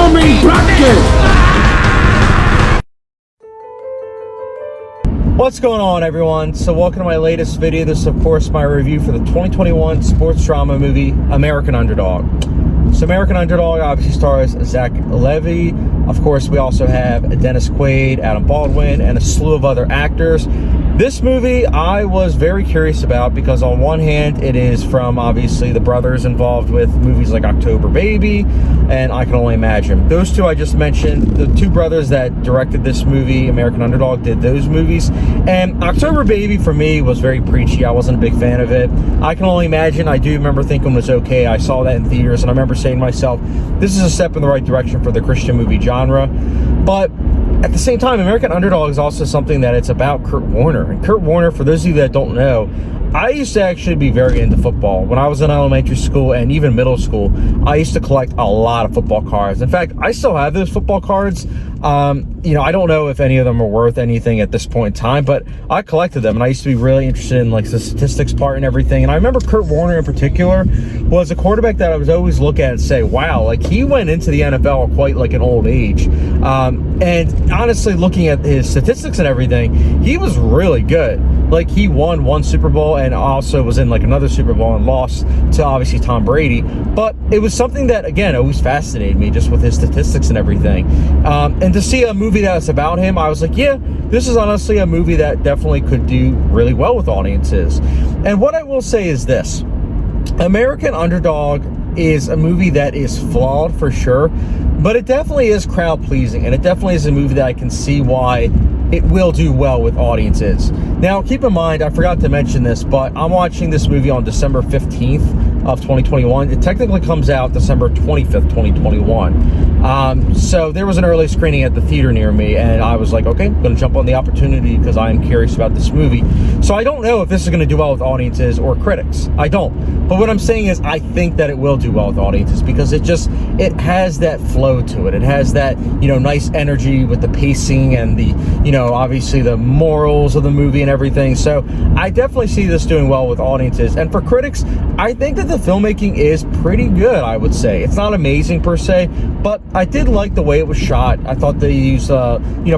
Homie Bracket! What's going on, everyone? So welcome to my latest video. This is, of course, my review for the 2021 sports drama movie, American Underdog. So American Underdog obviously stars Zach Levy. Of course, we also have Dennis Quaid, Adam Baldwin, and a slew of other actors. This movie I was very curious about because on one hand, it is from obviously the brothers involved with movies like October Baby and I Can Only Imagine. Those two I just mentioned, the two brothers that directed this movie, American Underdog, did those movies. And October Baby for me was very preachy. I wasn't a big fan of it. I Can Only Imagine, I do remember thinking was okay. I saw that in theaters and I remember saying to myself, this is a step in the right direction for the Christian movie genre. But at the same time, American Underdog is also something that it's about Kurt Warner. And Kurt Warner, for those of you that don't know, I used to actually be very into football. When I was in elementary school and even middle school, I used to collect a lot of football cards. In fact, I still have those football cards. I don't know if any of them are worth anything at this point in time, but I collected them and I used to be really interested in like the statistics part and everything. And I remember Kurt Warner in particular was a quarterback that I would always look at and say, wow, like he went into the NFL at quite like an old age. And honestly, looking at his statistics and everything, he was really good. Like he won one Super Bowl and also was in like another Super Bowl and lost to obviously Tom Brady. But it was something that, again, always fascinated me just with his statistics and everything. And to see a movie that's about him, I was like, yeah, this is honestly a movie that definitely could do really well with audiences. And what I will say is this. American Underdog is a movie that is flawed for sure, but it definitely is crowd pleasing, and it definitely is a movie that I can see why it will do well with audiences. Now, keep in mind, I forgot to mention this, but I'm watching this movie on December 15th of 2021. It technically comes out December 25th, 2021. So there was an early screening at the theater near me, and I was like, okay, I'm going to jump on the opportunity because I am curious about this movie. So I don't know if this is going to do well with audiences or critics. I don't. But what I'm saying is I think that it will do well with audiences because it has that flow to it. It has that, nice energy with the pacing and the, obviously the morals of the movie and everything. So I definitely see this doing well with audiences. And for critics, I think that the filmmaking is pretty good, I would say. It's not amazing per se, but I did like the way it was shot. I thought they used,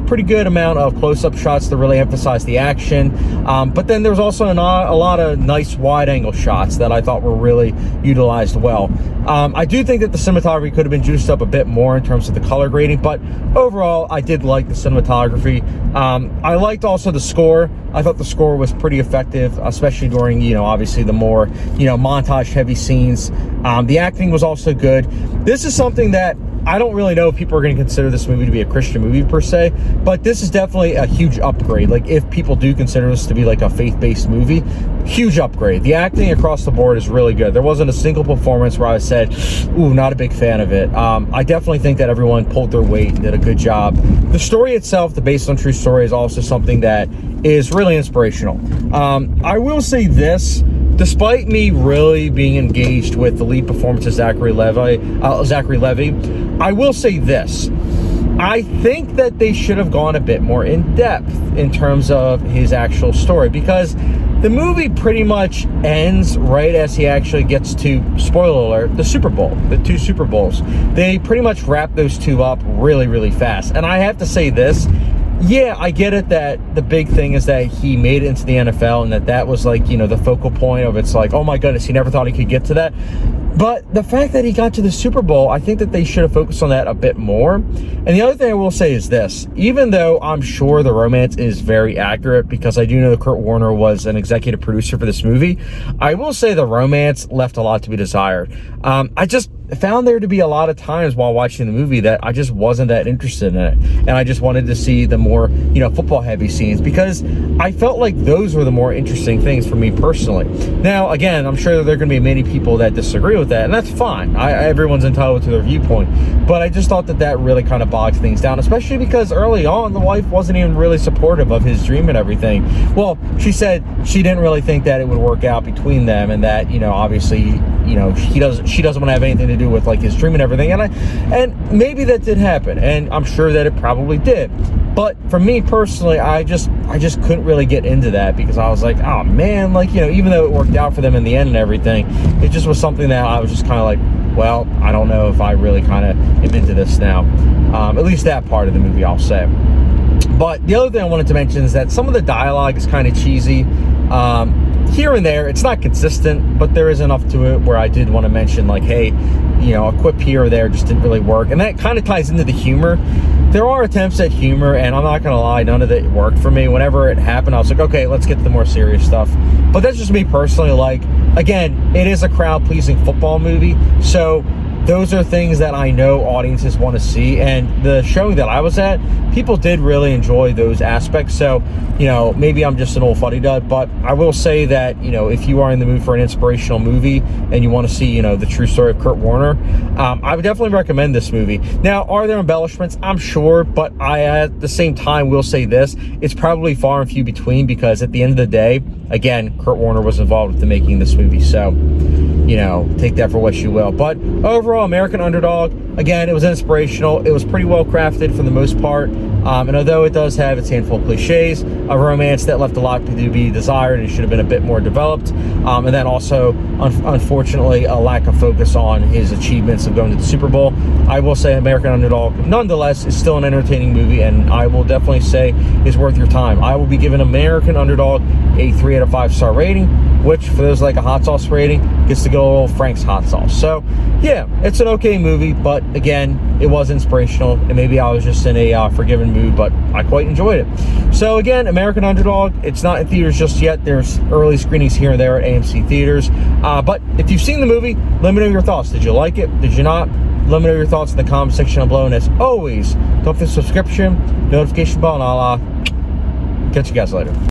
pretty good amount of close-up shots to really emphasize the action. But then there's also a lot of nice wide-angle shots that I thought were really utilized well. I do think that the cinematography could have been juiced up a bit more in terms of the color grading, but overall, I did like the cinematography. I liked also the score. I thought the score was pretty effective, especially during, obviously the more, montage-heavy scenes. The acting was also good. This is something that I don't really know if people are going to consider this movie to be a Christian movie per se, but this is definitely a huge upgrade. Like if people do consider this to be like a faith-based movie, huge upgrade. The acting across the board is really good. There wasn't a single performance where I said, ooh, not a big fan of it. I definitely think that everyone pulled their weight and did a good job. The story itself, the based on true story, is also something that is really inspirational. I will say this. Despite me really being engaged with the lead performance of Zachary Levy, I will say this. I think that they should have gone a bit more in depth in terms of his actual story because the movie pretty much ends right as he actually gets to, spoiler alert, the Super Bowl, the two Super Bowls. They pretty much wrap those two up really, really fast. And I have to say this. Yeah, I get it that the big thing is that he made it into the NFL and that was like, the focal point of it's like, oh my goodness, he never thought he could get to that. But the fact that he got to the Super Bowl, I think that they should have focused on that a bit more. And the other thing I will say is this. Even though I'm sure the romance is very accurate because I do know that Kurt Warner was an executive producer for this movie, I will say the romance left a lot to be desired. I just found there to be a lot of times while watching the movie that I just wasn't that interested in it. And I just wanted to see the more, football heavy scenes because I felt like those were the more interesting things for me personally. Now, again, I'm sure that there are going to be many people that disagree with that, and that's fine. Everyone's entitled to their viewpoint. But I just thought that really kind of bogged things down, especially because early on, the wife wasn't even really supportive of his dream and everything. Well, she said she didn't really think that it would work out between them and that, obviously, she doesn't want to have anything to do with like his dream and everything. And maybe that did happen, and I'm sure that it probably did. But for me personally, I just couldn't really get into that because I was like, oh man, like, even though it worked out for them in the end and everything, it just was something that I was just kind of like, well, I don't know if I really kind of am into this now. At least that part of the movie, I'll say. But the other thing I wanted to mention is that some of the dialogue is kind of cheesy. Here and there, it's not consistent, but there is enough to it where I did want to mention, like, hey, you know, a quip here or there just didn't really work. And that kind of ties into the humor. There are attempts at humor, and I'm not going to lie, none of it worked for me. Whenever it happened, I was like, okay, let's get to the more serious stuff. But that's just me personally. Like, again, it is a crowd-pleasing football movie, so those are things that I know audiences want to see, and the showing that I was at, people did really enjoy those aspects. So, you know, maybe I'm just an old fuddy-dud, but I will say that, you know, if you are in the mood for an inspirational movie and you want to see, you know, the true story of Kurt Warner, I would definitely recommend this movie. Now, are there embellishments? I'm sure, but I, at the same time, will say this, it's probably far and few between, because at the end of the day, again, Kurt Warner was involved with the making of this movie, so, you know, take that for what you will. But overall, American Underdog, again, it was inspirational. It was pretty well crafted for the most part. And although it does have its handful of cliches, a romance that left a lot to be desired and should have been a bit more developed. And then also, unfortunately, a lack of focus on his achievements of going to the Super Bowl. I will say American Underdog, nonetheless, is still an entertaining movie, and I will definitely say is worth your time. I will be giving American Underdog a 3 out of 5 star rating, which, for those like a hot sauce rating, gets to go old Frank's hot sauce. So, yeah, it's an okay movie, but again, it was inspirational, and maybe I was just in a forgiving mood, but I quite enjoyed it. So again, American Underdog, it's not in theaters just yet. There's early screenings here and there at AMC theaters. But if you've seen the movie, let me know your thoughts. Did you like it? Did you not? Let me know your thoughts in the comment section down below. And as always, don't forget the subscription, notification bell, and I'll catch you guys later.